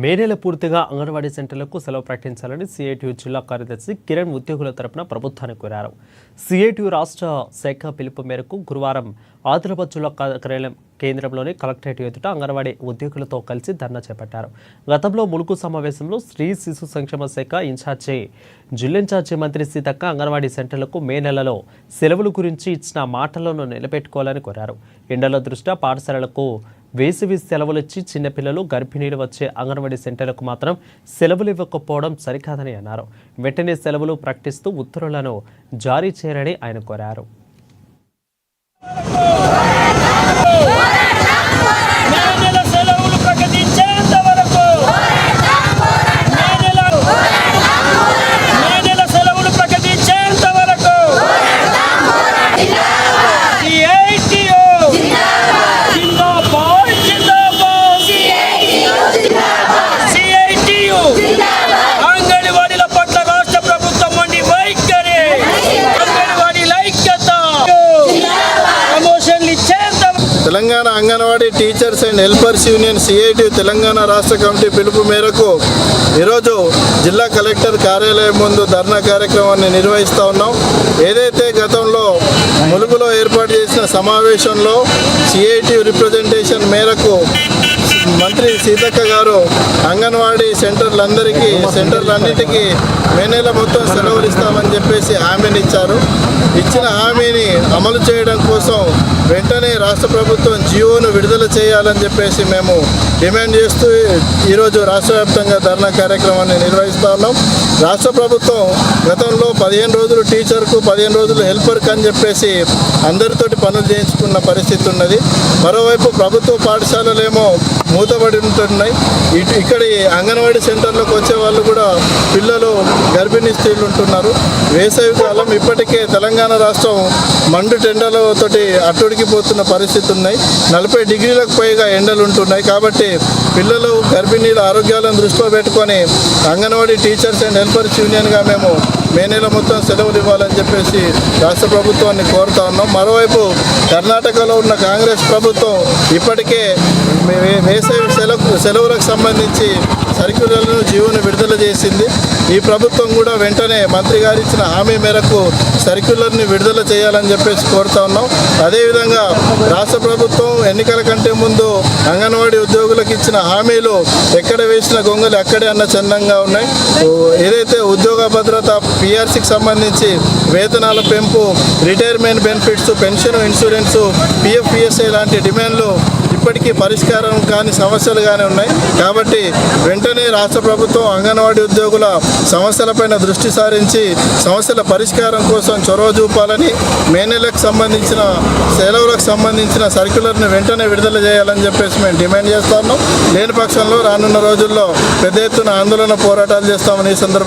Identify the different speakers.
Speaker 1: మే నెల పూర్తిగా అంగన్వాడీ సెంటర్లకు సెలవు ప్రకటించాలని సిఐటియు జిల్లా కార్యదర్శి కిరణ్ ఉద్యోగుల తరపున ప్రభుత్వాన్ని కోరారు. సిఐటియు రాష్ట్ర శాఖ పిలుపు మేరకు గురువారం ఆదిలాబాద్ జిల్లా కార్యాలయం కేంద్రంలోని కలెక్టరేట్ ఎదుట అంగన్వాడీ ఉద్యోగులతో కలిసి ధర్నా చేపట్టారు. గతంలో ములుగు సమావేశంలో స్త్రీ శిశు సంక్షేమ శాఖ జిల్లా ఇన్ఛార్జి మంత్రి సీతక్క అంగన్వాడీ సెంటర్లకు మే నెలలో సెలవుల గురించి ఇచ్చిన మాటలను నిలబెట్టుకోవాలని కోరారు. ఎండల దృష్ట్యా పాఠశాలలకు వేసవి సెలవులు ఇచ్చి చిన్నపిల్లలు గర్భిణీలు వచ్చే అంగన్వాడీ సెంటర్లకు మాత్రం సెలవులు ఇవ్వకపోవడం సరికాదని అన్నారు. వెంటనే సెలవులు ప్రకటిస్తూ ఉత్తర్వులను జారీ చేయాలని ఆయన కోరారు.
Speaker 2: Telangana anganwadi teachers and helpers union CITU Telangana రాష్ట్ర కమిటీ పిలుపు మేరకు ఈరోజు జిల్లా కలెక్టర్ కార్యాలయం ముందు ధర్నా కార్యక్రమాన్ని నిర్వహిస్తూ ఉన్నాం. ఏదైతే గతంలో ములుగులో ఏర్పాటు చేసిన సమావేశంలో సిఐటియు రిప్రజెంటేషన్ మేరకు మంత్రి సీతక్క గారు అంగన్వాడీ సెంటర్లన్నిటికీ మే నెల మొత్తం సెలవులు ఇస్తామని చెప్పేసి హామీని ఇచ్చారు. ఇచ్చిన హామీని అమలు చేయడం కోసం వెంటనే రాష్ట్ర ప్రభుత్వం జియోను విడుదల చేయాలని చెప్పేసి మేము డిమాండ్ చేస్తూ ఈరోజు రాష్ట్ర వ్యాప్తంగా ధర్నా కార్యక్రమాన్ని నిర్వహిస్తూ ఉన్నాం. రాష్ట్ర ప్రభుత్వం గతంలో 15 రోజులు టీచర్కు 15 రోజులు హెల్పర్కి అని చెప్పేసి అందరితోటి పనులు చేయించుకున్న పరిస్థితి ఉన్నది. మరోవైపు ప్రభుత్వ పాఠశాలలేమో మూతబడి ఉంటున్నాయి. ఇక్కడి అంగన్వాడీ సెంటర్లకు వచ్చే వాళ్ళు కూడా పిల్లలు గర్భిణీ స్త్రీలు ఉంటున్నారు. వేసవి కాలం ఇప్పటికే తెలంగాణ రాష్ట్రం మండు టెండలతోటి అట్టుడికిపోతున్న పరిస్థితి ఉన్నాయి. 40 డిగ్రీలకు పైగా ఎండలు ఉంటున్నాయి. కాబట్టి పిల్లలు గర్భిణీల ఆరోగ్యాలను దృష్టిలో పెట్టుకొని అంగన్వాడీ టీచర్స్ అండ్ హెల్పర్స్ యూనియన్గా మేము మే నెల మొత్తం సెలవులు ఇవ్వాలని చెప్పేసి రాష్ట్ర ప్రభుత్వాన్ని కోరుతా ఉన్నాం. మరోవైపు కర్ణాటకలో ఉన్న కాంగ్రెస్ ప్రభుత్వం ఇప్పటికే వేసవి సెలవులకు సంబంధించి సర్క్యులర్లను జియోను విడుదల చేసింది. ఈ ప్రభుత్వం కూడా వెంటనే మంత్రి గారు ఇచ్చిన హామీ మేరకు సర్క్యులర్ని విడుదల చేయాలని చెప్పేసి కోరుతా ఉన్నాం. అదేవిధంగా రాష్ట్ర ప్రభుత్వం ఎన్నికల కంటే ముందు అంగన్వాడీ ఉద్యోగులకు ఇచ్చిన హామీలు ఎక్కడ వేసిన గొంగలు అక్కడే అన్న చందంగా ఉన్నాయి. ఏదైతే ఉద్యోగ భద్రత పిఆర్సీకి సంబంధించి వేతనాల పెంపు, retirement benefits, pension, insurance, PF, PSI లాంటి డిమాండ్లు ఇప్పటికీ పరిష్కారం కాని సమస్యలుగానే ఉన్నాయి. కాబట్టి వెంటనే రాష్ట్ర ప్రభుత్వం అంగన్వాడీ ఉద్యోగుల సమస్యలపైన దృష్టి సారించి సమస్యల పరిష్కారం కోసం చొరవ చూపాలని, మే నెలకు సంబంధించిన సెలవులకు సంబంధించిన సర్క్యులర్ని వెంటనే విడుదల చేయాలని చెప్పేసి మేము డిమాండ్ చేస్తున్నాం. లేని పక్షంలో రానున్న రోజుల్లో పెద్ద ఎత్తున ఆందోళన పోరాటాలు చేస్తామని ఈ సందర్భంగా